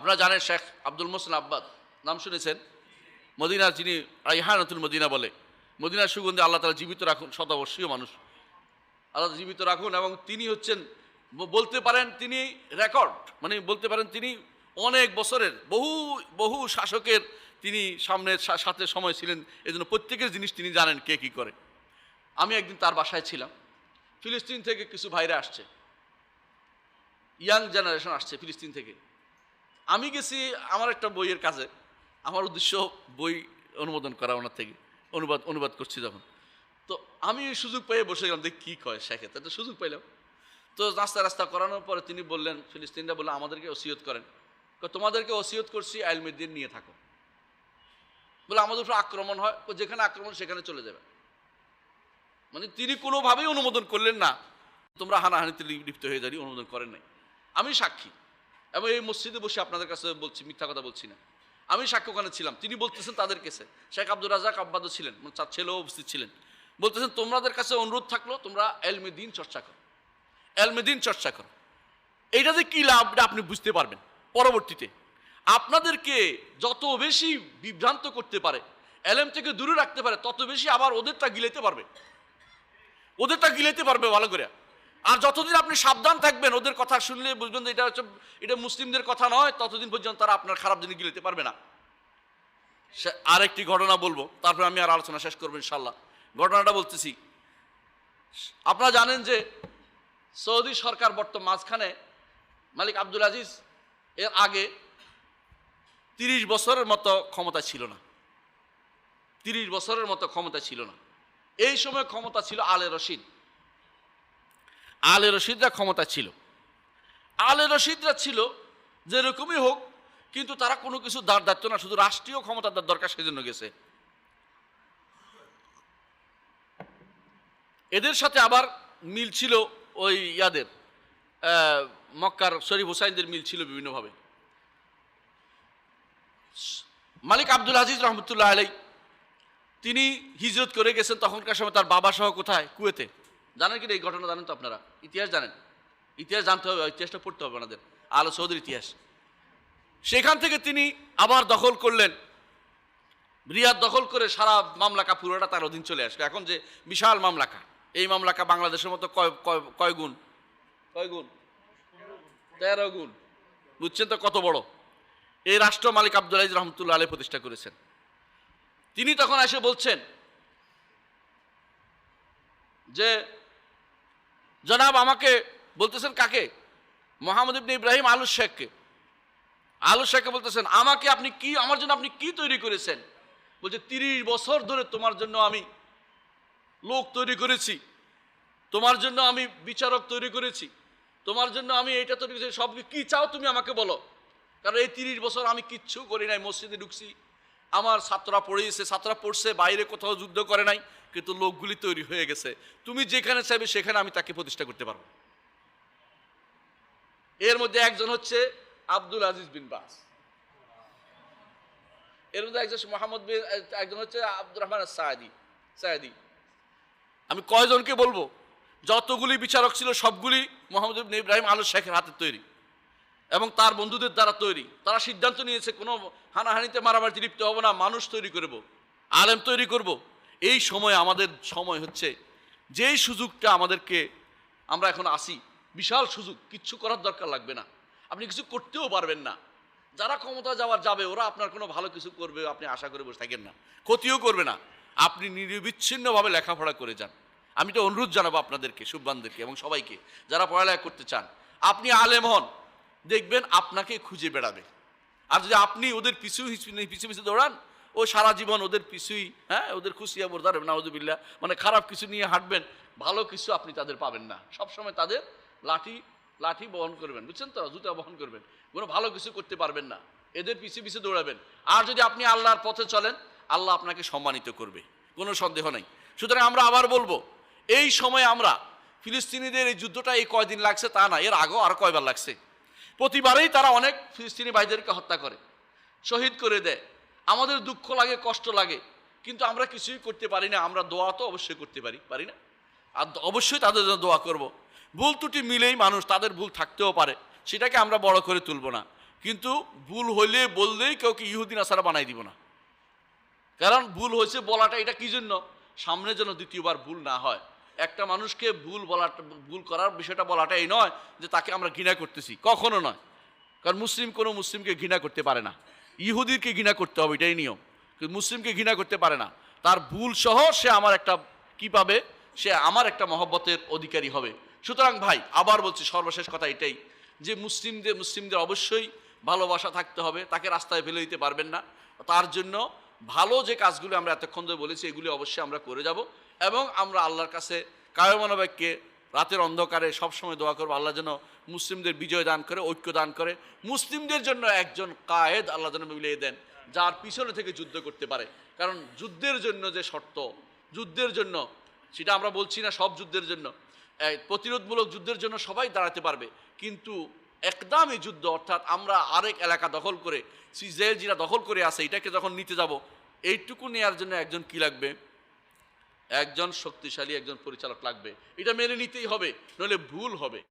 আপনারা জানেন শেখ আব্দুল মোহসেন আব্বাদ, নাম শুনেছেন? মদিনার যিনি রাইহানাতুল মদিনা বলে, মদিনার সুগন্ধে আল্লাহ তাআলা জীবিত রাখুন, শতাবর্ষীয় মানুষ আল্লাহ জীবিত রাখুন। এবং তিনি হচ্ছেন বলতে পারেন তিনি রেকর্ড, মানে বলতে পারেন তিনি অনেক বছরের বহু বহু শাসকের তিনি সামনের সাথে সময় ছিলেন, এজন্য প্রত্যেকের জিনিস তিনি জানেন কে কী করে। আমি একদিন তার বাসায় ছিলাম। ফিলিস্তিন থেকে কিছু ভাইরা আসছে, ইয়াং জেনারেশন আসছে ফিলিস্তিন থেকে। আমি গেছি আমার একটা বইয়ের কাজে, আমার উদ্দেশ্য বই অনুমোদন করা, ওনার থেকে অনুবাদ করছি যখন। তো আমি সুযোগ পেয়ে বসে গেলাম, দেখ কী কয় শেখে, তো সুযোগ পাইলাম। তো রাস্তা করানোর পরে তিনি বললেন, ফিলিস্তিনরা বললেন আমাদেরকে ওসিয়ত করেন। তোমাদেরকে ওসিয়ত করছি আইলমেদ্দিন নিয়ে থাকো। বলে আমাদের উপর আক্রমণ হয়, যেখানে আক্রমণ সেখানে চলে যাবে। মানে তিনি কোনোভাবেই অনুমোদন করলেন না, তোমরা হানাহানিতে লিপ্ত হয়ে যাবি, অনুমোদন করেন নাই। আমি সাক্ষী, এবং এই মসজিদে বসে আপনাদের কাছে বলছি, মিথ্যা কথা বলছি না। আমি সাক্ষ্য ওখানে ছিলাম। তিনি বলতেছেন তাদের কাছে, শেখ আব্দুর রাজাক আব্বাদও ছিলেন, তার ছেলেও উপস্থিত ছিলেন। বলতেছেন তোমাদের কাছে অনুরোধ থাকলো তোমরা এলমে দ্বীন চর্চা করো, এলমে দ্বীন চর্চা করো। এইটা যে কী লাভ আপনি বুঝতে পারবেন পরবর্তীতে। আপনাদেরকে যত বেশি বিভ্রান্ত করতে পারে, এলেম থেকে দূরে রাখতে পারে, তত বেশি আবার ওদেরটা গিলাইতে পারবে ভালো করে। আর যতদিন আপনি সাবধান থাকবেন, ওদের কথা শুনলে বুঝবেন যে এটা মুসলিমদের কথা নয়, ততদিন পর্যন্ত তারা আপনার খারাপ জিনিস গিলাতে পারবে না। আরেকটি ঘটনা বলবো, তারপরে আমি আর আলোচনা শেষ করবো ইনশাল্লাহ। ঘটনাটা বলতেছি, আপনারা জানেন যে সৌদি সরকার বর্তমান মাঝখানে মালিক আব্দুল আজিজ এর আগে 30 বছরের মতো ক্ষমতা ছিল না, 30 বছরের মতো ক্ষমতা ছিল না। এই সময় ক্ষমতা ছিল আলে রশিদরা ক্ষমতা ছিল। আলে রশিদরা ছিল যেরকমই হোক, কিন্তু তারা কোনো কিছু দায়িত্ব না, শুধু রাষ্ট্রীয় ক্ষমতার দরকার, সেজন্য গেছে। এদের সাথে আবার মিল ছিল ওই ইয়াদের মক্কার শরীফ হুসাইনদের মিল ছিল বিভিন্নভাবে। মালিক আব্দুল আজিজ রহমতুল্লাহ আলাই তিনি হিজরত করে গেছেন তখনকার সময়, তার বাবা সহ কোথায়? কুয়েতে। জানেন কি এই ঘটনা? জানেন তো আপনারা? ইতিহাস জানেন? ইতিহাস জানতে হবে, ইতিহাসটা পড়তে হবে আমাদের, আল সৌদের ইতিহাস। সেখান থেকে তিনি আবার দখল করলেন, রিয়াদ দখল করে সারা মামলাকা পুরোটা তার অধীন চলে আসলো। এখন যে বিশাল মামলাকা, এই মামলাকা বাংলাদেশের মতো কয় গুণ? 13 গুণ। বুঝছেন তো কত বড়? এই রাষ্ট্র মালিক আব্দুল আজিজ রহমতুল্লাহ আলাইহি প্রতিষ্ঠা করেছেন। তিনি তখন এসে বলছেন যে জনাব আমাকে বলতেছেন, কাকে? মোহাম্মদ ইবনে ইব্রাহিম আলু শেখকে বলতেছেন, আমাকে আপনি কি, আমার জন্য আপনি কি তৈরি করেছেন? বলছে 30 বছর ধরে তোমার জন্য আমি লোক তৈরি করেছি, তোমার জন্য আমি বিচারক তৈরি করেছি, তোমার জন্য আমি এইটা তৈরি করেছি, সব কি চাও তুমি আমাকে বলো। কারণ এই 30 বছর আমি কিচ্ছু করি নাই, মসজিদে ঢুকছি, আমার ছাত্ররা পড়ছে, বাইরে কোথাও যুদ্ধ করে নাই, কিন্তু লোকগুলি তৈরি হয়ে গেছে, তুমি যেখানে চাইবে সেখানে আমি তাকে প্রতিষ্ঠা করতে পারবো। এর মধ্যে একজন হচ্ছে আব্দুল আজিজ বিন বাস, এর মধ্যে একজন মোহাম্মদ বিন, একজন হচ্ছে আব্দুর রহমান সায়েদি। আমি কয়জনকে বলবো? যতগুলি বিচারক ছিল সবগুলি মোহাম্মদ ইবনে ইব্রাহিম আলু শেখের হাতে তৈরি এবং তার বন্ধুদের দ্বারা তৈরি। তারা সিদ্ধান্ত নিয়েছে কোনো হানাহানিতে মারামারিতে লিপ্ত হবো না, মানুষ তৈরি করব, আলেম তৈরি করব। এই সময় আমাদের সময় হচ্ছে, যেই সুযোগটা আমাদেরকে, আমরা এখন আসি, বিশাল সুযোগ, কিচ্ছু করার দরকার লাগবে না, আপনি কিছু করতেও পারবেন না। যারা ক্ষমতা যাবে ওরা আপনার কোনো ভালো কিছু করবে আপনি আশা করে বসে থাকেন না, ক্ষতিও করবে না। আপনি নিরবিচ্ছিন্নভাবে লেখাপড়া করে যান। আমি তো অনুরোধ জানাবো আপনাদেরকে, সুববানদেরকে এবং সবাইকে যারা পড়ালেখা করতে চান, আপনি আলেম হন, দেখবেন আপনাকে খুঁজে বেড়াবে। আর যদি আপনি ওদের পিছু দৌড়ান, ও সারা জীবন ওদের পিছুই, ওদের খুশিয়া বোরদার নাউযুবিল্লাহ, মানে খারাপ কিছু নিয়ে হাঁটবেন, ভালো কিছু আপনি তাদের পাবেন না। সবসময় তাদের লাঠি বহন করবেন, বুঝছেন তো, জুতা বহন করবেন, কোনো ভালো কিছু করতে পারবেন না, এদের পিছু দৌড়াবেন। আর যদি আপনি আল্লাহর পথে চলেন, আল্লাহ আপনাকে সম্মানিত করবে, কোনো সন্দেহ নেই। সুতরাং আমরা আবার বলবো, এই সময় আমরা ফিলিস্তিনিদের এই যুদ্ধটা এই কয়দিন লাগছে তা না, এর আগেও আর কয়বার লাগছে। প্রতিবারেই তারা অনেক ফিলিস্তিনি ভাইদেরকে হত্যা করে, শহীদ করে দেয়। আমাদের দুঃখ লাগে, কষ্ট লাগে, কিন্তু আমরা কিছুই করতে পারি না। আমরা দোয়া তো অবশ্যই করতে পারি না? আর অবশ্যই তাদের জন্য দোয়া করব। ভুল ত্রুটি মিলেই মানুষ, তাদের ভুল থাকতেও পারে, সেটাকে আমরা বড় করে তুলব না। কিন্তু ভুল হইলে বললেই কাউকে ইহুদি নাসারা বানাই দিব না। কারণ ভুল হয়েছে বলাটা এটা কি জন্য, সামনে যেন দ্বিতীয়বার ভুল না হয়। একটা মানুষকে ভুল করার বিষয়টা বলাটা এই নয় যে তাকে আমরা ঘৃণা করতেছি, কখনো নয়। কারণ মুসলিম কোনো মুসলিমকে ঘৃণা করতে পারে না, ইহুদিকে ঘৃণা করতে হবে, এটাই নিয়ম। কিন্তু মুসলিমকে ঘৃণা করতে পারে না, তার ভুল সহ সে আমার একটা কি পাবে, সে আমার একটা মহব্বতের অধিকারী হবে। সুতরাং ভাই আবার বলছি, সর্বশেষ কথা এটাই যে মুসলিমদের অবশ্যই ভালোবাসা থাকতে হবে, তাকে রাস্তায় ফেলে দিতে পারবেন না। তার জন্য ভালো যে কাজগুলো আমরা এতক্ষণ ধরে বলেছি এগুলি অবশ্যই আমরা করে যাব, এবং আমরা আল্লাহর কাছে কায়মনা বাক্যে রাতের অন্ধকারে সবসময় দোয়া করবো আল্লাহ যেন মুসলিমদের বিজয় দান করে, ঐক্য দান করে, মুসলিমদের জন্য একজন কায়েদ আল্লাহ যেন মিলিয়ে দেন যার পিছনে থেকে যুদ্ধ করতে পারে। কারণ যুদ্ধের জন্য যে শর্ত, যুদ্ধের জন্য সেটা আমরা বলছি না সব যুদ্ধের জন্য, প্রতিরোধমূলক যুদ্ধের জন্য সবাই দাঁড়াতে পারবে, কিন্তু একদমই যুদ্ধ অর্থাৎ আমরা আরেক এলাকা দখল করে, ইসরায়েল যেটা দখল করে আছে এটাকে যখন নিতে যাব, এইটুকু নেওয়ার জন্য একজন কি লাগবে, একজন শক্তিশালী একজন পরিচালক লাগবে। এটা মেনে নিতেই হবে, নইলে ভুল হবে।